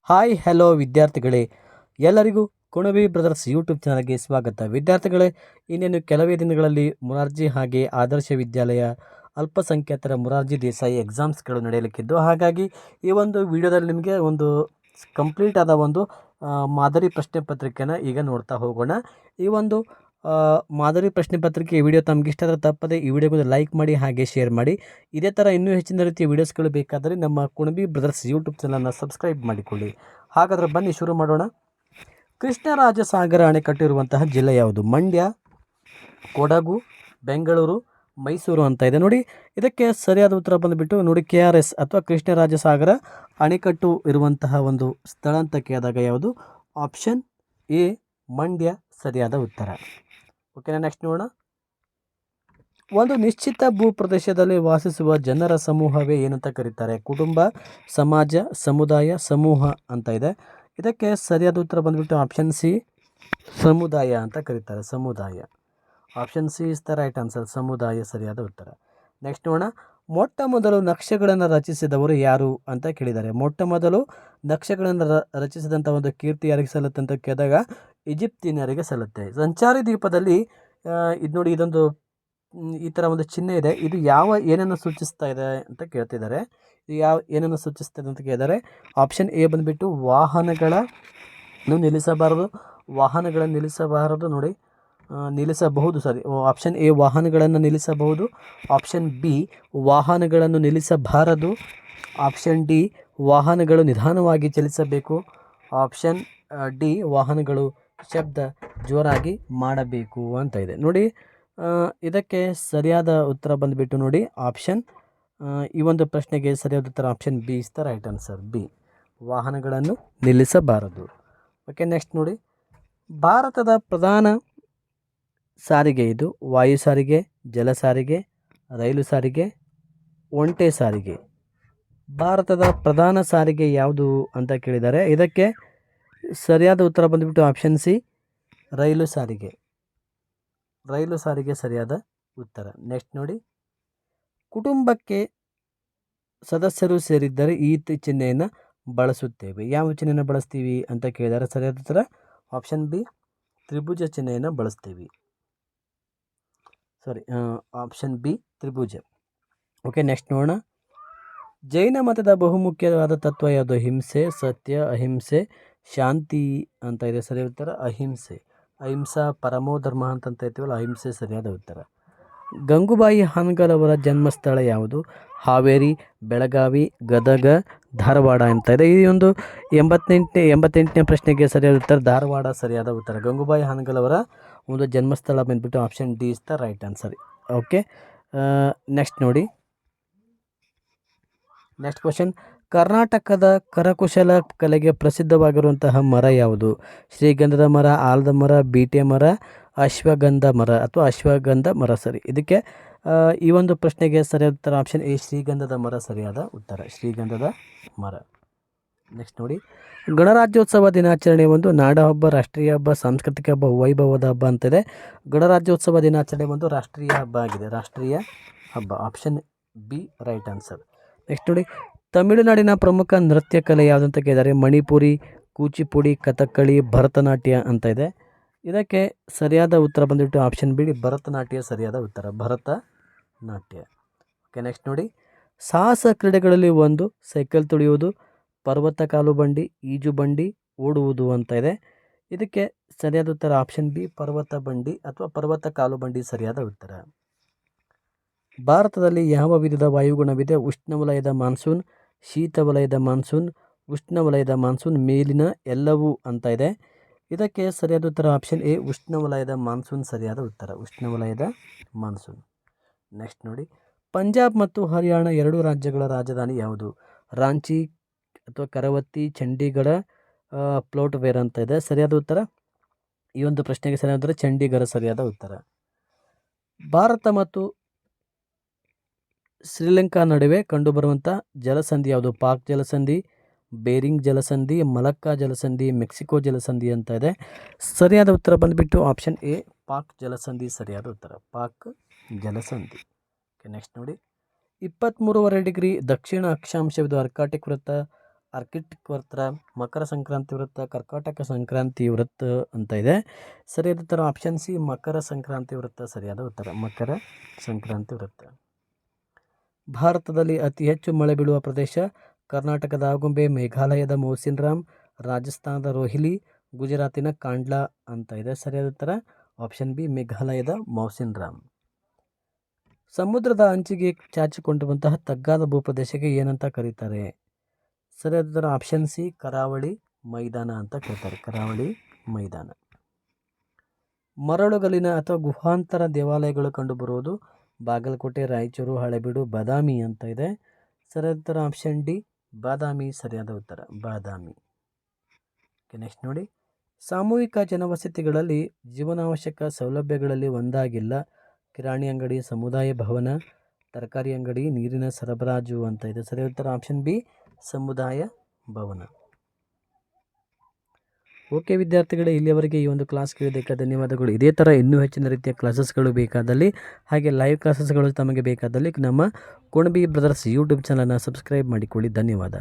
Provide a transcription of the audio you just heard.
Hi hello ವಿದ್ಯಾರ್ಥಿಗಳೇ, ಎಲ್ಲರಿಗೂ Kunbi brothers YouTube ಚಾನಲ್ಗೆ ಸ್ವಾಗತ. ವಿದ್ಯಾರ್ಥಿಗಳೇ, ಇನ್ನೇನು ಕೆಲವೇ ದಿನಗಳಲ್ಲಿ ಮೊರಾರ್ಜಿ ಹಾಗೆ ಆದರ್ಶ ವಿದ್ಯಾಲಯ ಅಲ್ಪಸಂಖ್ಯಾತರ ಮೊರಾರ್ಜಿ ದೇಸಾಯಿ ಎಕ್ಸಾಮ್ಸ್ಗಳು ನಡೆಯಲಿಕ್ಕಿದ್ದು, ಹಾಗಾಗಿ ಈ ಒಂದು ವಿಡಿಯೋದಲ್ಲಿ ನಿಮಗೆ ಒಂದು ಕಂಪ್ಲೀಟ್ ಆದ ಒಂದು ಮಾದರಿ ಪ್ರಶ್ನೆ ಪತ್ರಿಕೆನ ಈಗ ನೋಡ್ತಾ ಹೋಗೋಣ. ಈ ಒಂದು ಮಾದರಿ ಪ್ರಶ್ನೆ ಪತ್ರಿಕೆ ಈ ವಿಡಿಯೋ ತಮಗೆ ಇಷ್ಟ ಆದರೆ ತಪ್ಪದೆ ಈ ವಿಡಿಯೋಗೆ ಲೈಕ್ ಮಾಡಿ ಹಾಗೆ ಶೇರ್ ಮಾಡಿ. ಇದೇ ಥರ ಇನ್ನೂ ಹೆಚ್ಚಿನ ರೀತಿಯ ವಿಡಿಯೋಸ್ಗಳು ಬೇಕಾದರೆ ನಮ್ಮ ಕುಣಬಿ ಬ್ರದರ್ಸ್ ಯೂಟ್ಯೂಬ್ ಚಾನಲ್ನ ಸಬ್ಸ್ಕ್ರೈಬ್ ಮಾಡಿಕೊಳ್ಳಿ. ಹಾಗಾದರೆ ಬನ್ನಿ ಶುರು ಮಾಡೋಣ. ಕೃಷ್ಣರಾಜಸಾಗರ ಅಣೆಕಟ್ಟು ಇರುವಂತಹ ಜಿಲ್ಲೆ ಯಾವುದು? ಮಂಡ್ಯ, ಕೊಡಗು, ಬೆಂಗಳೂರು, ಮೈಸೂರು ಅಂತ ಇದೆ ನೋಡಿ. ಇದಕ್ಕೆ ಸರಿಯಾದ ಉತ್ತರ ಬಂದುಬಿಟ್ಟು ನೋಡಿ KRS ಅಥವಾ ಕೃಷ್ಣರಾಜಸಾಗರ ಅಣೆಕಟ್ಟು ಇರುವಂತಹ ಒಂದು ಸ್ಥಳ ಅಂತ ಕೇಳಿದಾಗ ಯಾವುದು? ಆಪ್ಷನ್ ಎ ಮಂಡ್ಯ ಸರಿಯಾದ ಉತ್ತರ. ಓಕೆನಾ, ನೆಕ್ಸ್ಟ್ ನೋಡೋಣ. ಒಂದು ನಿಶ್ಚಿತ ಭೂ ಪ್ರದೇಶದಲ್ಲಿ ವಾಸಿಸುವ ಜನರ ಸಮೂಹವೇ ಏನಂತ ಕರೀತಾರೆ? ಕುಟುಂಬ, ಸಮಾಜ, ಸಮುದಾಯ, ಸಮೂಹ ಅಂತ ಇದೆ. ಇದಕ್ಕೆ ಸರಿಯಾದ ಉತ್ತರ ಬಂದುಬಿಟ್ಟು ಆಪ್ಷನ್ ಸಿ ಸಮುದಾಯ ಅಂತ ಕರೀತಾರೆ. ಸಮುದಾಯ. Option C is the right answer. ಸಮುದಾಯ ಸರಿಯಾದ ಉತ್ತರ. ನೆಕ್ಸ್ಟ್ ನೋಡೋಣ. ಮೊಟ್ಟ ಮೊದಲು ನಕ್ಷೆಗಳನ್ನು ರಚಿಸಿದವರು ಯಾರು ಅಂತ ಕೇಳಿದ್ದಾರೆ. ಮೊಟ್ಟ ಮೊದಲು ನಕ್ಷೆಗಳನ್ನು ರಚಿಸಿದಂಥ ಒಂದು ಕೀರ್ತಿ ಯಾರಿಗೆ ಸಲ್ಲುತ್ತೆ ಅಂತ ಕೇಳಿದಾಗ ಈಜಿಪ್ತಿಯನರಿಗೆ ಸಲ್ಲುತ್ತೆ. ಸಂಚಾರಿ ದ್ವೀಪದಲ್ಲಿ ಇದು ನೋಡಿ, ಇದೊಂದು ಈ ಥರ ಒಂದು ಚಿಹ್ನೆ ಇದೆ. ಇದು ಏನನ್ನು ಸೂಚಿಸ್ತಾ ಇದೆ ಅಂತ ಕೇಳ್ತಿದ್ದಾರೆ. ಇದು ಏನನ್ನು ಸೂಚಿಸ್ತಾ ಇದೆ ಅಂತ ಕೇಳಿದ್ದಾರೆ. ಆಪ್ಷನ್ ಎ ಬಂದುಬಿಟ್ಟು ವಾಹನಗಳನ್ನು ನಿಲ್ಲಿಸಬಾರದು ನೋಡಿ, ನಿಲ್ಲಿಸಬಹುದು. ಸಾರಿ, ಆಪ್ಷನ್ ಎ ವಾಹನಗಳನ್ನು ನಿಲ್ಲಿಸಬಹುದು. ಆಪ್ಷನ್ ಬಿ ವಾಹನಗಳನ್ನು ನಿಲ್ಲಿಸಬಾರದು. ಆಪ್ಷನ್ ಡಿ ವಾಹನಗಳು ನಿಧಾನವಾಗಿ ಚಲಿಸಬೇಕು. ಆಪ್ಷನ್ ಡಿ ವಾಹನಗಳು ಶಬ್ದ ಜೋರಾಗಿ ಮಾಡಬೇಕು ಅಂತ ಇದೆ ನೋಡಿ. ಇದಕ್ಕೆ ಸರಿಯಾದ ಉತ್ತರ ಬಂದುಬಿಟ್ಟು ನೋಡಿ ಆಪ್ಷನ್, ಈ ಒಂದು ಪ್ರಶ್ನೆಗೆ ಸರಿಯಾದ ಉತ್ತರ option B is the right answer. B, ವಾಹನಗಳನ್ನು ನಿಲ್ಲಿಸಬಾರದು. ಓಕೆ, ನೆಕ್ಸ್ಟ್ ನೋಡಿ. ಭಾರತದ ಪ್ರಧಾನ ಸಾರಿಗೆ ಇದು ವಾಯು ಸಾರಿಗೆ, ಜಲ ಸಾರಿಗೆ, ರೈಲು ಸಾರಿಗೆ, ಒಂಟೆ ಸಾರಿಗೆ. ಭಾರತದ ಪ್ರಧಾನ ಸಾರಿಗೆ ಯಾವುದು ಅಂತ ಕೇಳಿದ್ದಾರೆ. ಇದಕ್ಕೆ ಸರಿಯಾದ ಉತ್ತರ ಬಂದುಬಿಟ್ಟು ಆಪ್ಷನ್ ಸಿ ರೈಲು ಸಾರಿಗೆ. ರೈಲು ಸಾರಿಗೆ ಸರಿಯಾದ ಉತ್ತರ. ನೆಕ್ಸ್ಟ್ ನೋಡಿ. ಕುಟುಂಬಕ್ಕೆ ಸದಸ್ಯರು ಸೇರಿದ್ದರೆ ಈ ಚಿಹ್ನೆಯನ್ನು ಬಳಸುತ್ತೇವೆ. ಯಾವ ಚಿಹ್ನೆಯನ್ನು ಬಳಸ್ತೀವಿ ಅಂತ ಕೇಳಿದ್ದಾರೆ. ಸರಿಯಾದ ಉತ್ತರ ಆಪ್ಷನ್ ಬಿ ತ್ರಿಭುಜ ಚಿಹ್ನೆಯನ್ನು ಬಳಸ್ತೀವಿ. ಆಪ್ಷನ್ ಬಿ ತ್ರಿಭುಜ. ಓಕೆ, ನೆಕ್ಸ್ಟ್ ನೋಡೋಣ. ಜೈನ ಮತದ ಬಹುಮುಖ್ಯವಾದ ತತ್ವ ಯಾವುದು? ಹಿಂಸೆ, ಸತ್ಯ, ಅಹಿಂಸೆ, ಶಾಂತಿ ಅಂತ ಇದೆ. ಸರಿಯಾದ ಉತ್ತರ ಅಹಿಂಸೆ. ಅಹಿಂಸಾ ಪರಮೋ ಧರ್ಮ ಅಂತ ಹೇಳ್ತೀವಲ್ಲ, ಅಹಿಂಸೆ ಸರಿಯಾದ ಉತ್ತರ. ಗಂಗೂಬಾಯಿ ಹಾನಗಲ್ ಅವರ ಜನ್ಮಸ್ಥಳ ಯಾವುದು? ಹಾವೇರಿ, ಬೆಳಗಾವಿ, ಗದಗ, ಧಾರವಾಡ ಅಂತ ಇದೆ. ಈ ಒಂದು 88ನೇ ಪ್ರಶ್ನೆಗೆ ಸರಿಯಾದ ಉತ್ತರ ಧಾರವಾಡ ಸರಿಯಾದ ಉತ್ತರ. ಗಂಗೂಬಾಯಿ ಹಾನಗಲ್ ಅವರ ಒಂದು ಜನ್ಮಸ್ಥಳ ಬಂದುಬಿಟ್ಟು option D is the right answer. Okay, next ನೋಡಿ. Next question. ಕರ್ನಾಟಕದ ಕರಕುಶಲ ಕಲೆಗೆ ಪ್ರಸಿದ್ಧವಾಗಿರುವಂತಹ ಮರ ಯಾವುದು? ಶ್ರೀಗಂಧದ ಮರ, ಆಲದ ಮರ, ಬೀಟೆ ಮರ, ಅಶ್ವಗಂಧ ಮರ ಅಥವಾ ಅಶ್ವಗಂಧ ಮರ. ಸರಿ, ಇದಕ್ಕೆ ಈ ಒಂದು ಪ್ರಶ್ನೆಗೆ ಸರಿಯಾದ ಉತ್ತರ ಆಪ್ಷನ್ ಎ ಶ್ರೀಗಂಧದ ಮರ ಸರಿಯಾದ ಉತ್ತರ. ಶ್ರೀಗಂಧದ ಮರ. ನೆಕ್ಸ್ಟ್ ನೋಡಿ. ಗಣರಾಜ್ಯೋತ್ಸವ ದಿನಾಚರಣೆ ಒಂದು ನಾಡ ಹಬ್ಬ, ರಾಷ್ಟ್ರೀಯ ಹಬ್ಬ, ಸಾಂಸ್ಕೃತಿಕ ಹಬ್ಬ, ವೈಭವದ ಹಬ್ಬ ಅಂತಿದೆ. ಗಣರಾಜ್ಯೋತ್ಸವ ದಿನಾಚರಣೆ ಒಂದು ರಾಷ್ಟ್ರೀಯ ಹಬ್ಬ ಆಗಿದೆ. ರಾಷ್ಟ್ರೀಯ ಹಬ್ಬ. Option B right answer. Next ನೋಡಿ. ತಮಿಳುನಾಡಿನ ಪ್ರಮುಖ ನೃತ್ಯ ಕಲೆ ಯಾವುದಂತ ಕೇಳಿದ್ದಾರೆ. ಮಣಿಪುರಿ, ಕೂಚಿಪುಡಿ, ಕಥಕ್ಕಳಿ, ಭರತನಾಟ್ಯ ಅಂತ ಇದೆ. ಇದಕ್ಕೆ ಸರಿಯಾದ ಉತ್ತರ ಬಂದುಬಿಟ್ಟು ಆಪ್ಷನ್ ಬಿ ಭರತನಾಟ್ಯ ಸರಿಯಾದ ಉತ್ತರ. ಭರತನಾಟ್ಯ. ಓಕೆ, ನೆಕ್ಸ್ಟ್ ನೋಡಿ. ಸಾಹಸ ಕ್ರೀಡೆಗಳಲ್ಲಿ ಒಂದು ಸೈಕಲ್ ತುಳಿಯುವುದು, ಪರ್ವತ ಕಾಲು ಬಂಡಿ, ಈಜು ಬಂಡಿ, ಓಡುವುದು ಅಂತ ಇದೆ. ಇದಕ್ಕೆ ಸರಿಯಾದ ಉತ್ತರ ಆಪ್ಷನ್ ಬಿ ಪರ್ವತ ಬಂಡಿ ಅಥವಾ ಪರ್ವತ ಕಾಲು ಬಂಡಿ ಸರಿಯಾದ ಉತ್ತರ. ಭಾರತದಲ್ಲಿ ಯಾವ ವಿಧದ ವಾಯುಗುಣವಿದೆ? ಉಷ್ಣವಲಯದ ಮಾನ್ಸೂನ್, ಶೀತ ವಲಯದ ಮಾನ್ಸೂನ್, ಉಷ್ಣವಲಯದ ಮಾನ್ಸೂನ್, ಮೇಲಿನ ಎಲ್ಲವೂ ಅಂತ ಇದೆ. ಇದಕ್ಕೆ ಸರಿಯಾದ ಉತ್ತರ ಆಪ್ಷನ್ ಎ ಉಷ್ಣವಲಯದ ಮಾನ್ಸೂನ್ ಸರಿಯಾದ ಉತ್ತರ. ಉಷ್ಣವಲಯದ ಮಾನ್ಸೂನ್. ನೆಕ್ಸ್ಟ್ ನೋಡಿ. ಪಂಜಾಬ್ ಮತ್ತು ಹರಿಯಾಣ ಎರಡು ರಾಜ್ಯಗಳ ರಾಜಧಾನಿ ಯಾವುದು? ರಾಂಚಿ ಅಥವಾ ಕರವತ್ತಿ, ಚಂಡೀಗಢ, ಪ್ಲೋಟ್ವೇರ್ ಅಂತ ಇದೆ. ಸರಿಯಾದ ಉತ್ತರ ಈ ಒಂದು ಪ್ರಶ್ನೆಗೆ ಸರಿಯಾದ ಉತ್ತರ ಚಂಡೀಗಢ ಸರಿಯಾದ ಉತ್ತರ. ಭಾರತ ಮತ್ತು ಶ್ರೀಲಂಕಾ ನಡುವೆ ಕಂಡುಬರುವಂಥ ಜಲಸಂಧಿ ಯಾವುದು? ಪಾಕ್ ಜಲಸಂಧಿ, ಬೇರಿಂಗ್ ಜಲಸಂಧಿ, ಮಲಕ್ಕಾ ಜಲಸಂಧಿ, ಮೆಕ್ಸಿಕೋ ಜಲಸಂಧಿ ಅಂತ ಇದೆ. ಸರಿಯಾದ ಉತ್ತರ ಬಂದುಬಿಟ್ಟು ಆಪ್ಷನ್ ಎ ಪಾಕ್ ಜಲಸಂಧಿ ಸರಿಯಾದ ಉತ್ತರ. ಪಾಕ್ ಜಲಸಂಧಿ. ಓಕೆ, ನೆಕ್ಸ್ಟ್ ನೋಡಿ. 23.5 ಡಿಗ್ರಿ ದಕ್ಷಿಣ ಅಕ್ಷಾಂಶವಿದು. ಆರ್ಕಾಟಿಕ್ ವೃತ್ತ, ಆರ್ಕಿಟಿಕ್ ವೃತ್ತ, ಮಕರ ಸಂಕ್ರಾಂತಿ ವೃತ್ತ, ಕರ್ಕಾಟಕ ಸಂಕ್ರಾಂತಿ ವೃತ್ತ ಅಂತ ಇದೆ. ಸರಿಯಾದ ಉತ್ತರ ಆಪ್ಷನ್ ಸಿ, ಮಕರ ಸಂಕ್ರಾಂತಿ ವೃತ್ತ ಸರಿಯಾದ ಉತ್ತರ, ಮಕರ ಸಂಕ್ರಾಂತಿ ವೃತ್ತ. ಭಾರತದಲ್ಲಿ ಅತಿ ಹೆಚ್ಚು ಮಳೆ ಬೀಳುವ ಪ್ರದೇಶ ಕರ್ನಾಟಕದ ಆಗುಂಬೆ, ಮೇಘಾಲಯದ ಮೌಸಿನ್ ರಾಮ್, ರಾಜಸ್ಥಾನದ ರೋಹಿಲಿ, ಗುಜರಾತಿನ ಕಾಂಡ್ಲಾ ಅಂತ ಇದೆ. ಸರಿಯಾದ ಉತ್ತರ ಆಪ್ಷನ್ ಬಿ, ಮೇಘಾಲಯದ ಮೌಸಿನ್ ರಾಮ್. ಸಮುದ್ರದ ಅಂಚಿಗೆ ಚಾಚಿಕೊಂಡಿರುವಂತಹ ತಗ್ಗಾದ ಭೂಪ್ರದೇಶಕ್ಕೆ ಏನಂತ ಕರೀತಾರೆ? ಸರಿಯಾದ ಉತ್ತರ ಆಪ್ಷನ್ ಸಿ, ಕರಾವಳಿ ಮೈದಾನ ಅಂತ ಕರೀತಾರೆ, ಕರಾವಳಿ ಮೈದಾನ. ಮರಳುಗಲ್ಲಿನ ಅಥವಾ ಗುಹಾಂತರ ದೇವಾಲಯಗಳು ಕಂಡುಬರುವುದು ಬಾಗಲಕೋಟೆ, ರಾಯಚೂರು, ಹಳೆಬೀಡು, ಬಾದಾಮಿ ಅಂತ ಇದೆ. ಸರಿಯಾದ ಉತ್ತರ ಆಪ್ಷನ್ ಡಿ, ಬಾದಾಮಿ ಸರಿಯಾದ ಉತ್ತರ, ಬಾದಾಮಿ. ನೆಕ್ಸ್ಟ್ ನೋಡಿ, ಸಾಮೂಹಿಕ ಜನವಸತಿಗಳಲ್ಲಿ ಜೀವನಾವಶ್ಯಕ ಸೌಲಭ್ಯಗಳಲ್ಲಿ ಒಂದಾಗಿಲ್ಲ ಕಿರಾಣಿ ಅಂಗಡಿ, ಸಮುದಾಯ ಭವನ, ತರಕಾರಿ ಅಂಗಡಿ, ನೀರಿನ ಸರಬರಾಜು ಅಂತ ಇದೆ. ಸರಿಯಾದ ಉತ್ತರ ಆಪ್ಷನ್ ಬಿ, ಸಮುದಾಯ ಭವನ. ಓಕೆ ವಿದ್ಯಾರ್ಥಿಗಳೇ, ಇಲ್ಲಿಯವರೆಗೆ ಈ ಒಂದು ಕ್ಲಾಸ್ ಕೇಳಿದ್ದಕ್ಕೆ ಧನ್ಯವಾದಗಳು. ಇದೇ ಥರ ಇನ್ನೂ ಹೆಚ್ಚಿನ ರೀತಿಯ ಕ್ಲಾಸಸ್ಗಳು ಬೇಕಾದಲ್ಲಿ ಹಾಗೆ ಲೈವ್ ಕ್ಲಾಸಸ್ಗಳು ತಮಗೆ ಬೇಕಾದಲ್ಲಿ ನಮ್ಮ ಕುಣಬಿ ಬ್ರದರ್ಸ್ ಯೂಟ್ಯೂಬ್ ಚಾನಲ್ನ ಸಬ್ಸ್ಕ್ರೈಬ್ ಮಾಡಿಕೊಳ್ಳಿ. ಧನ್ಯವಾದ.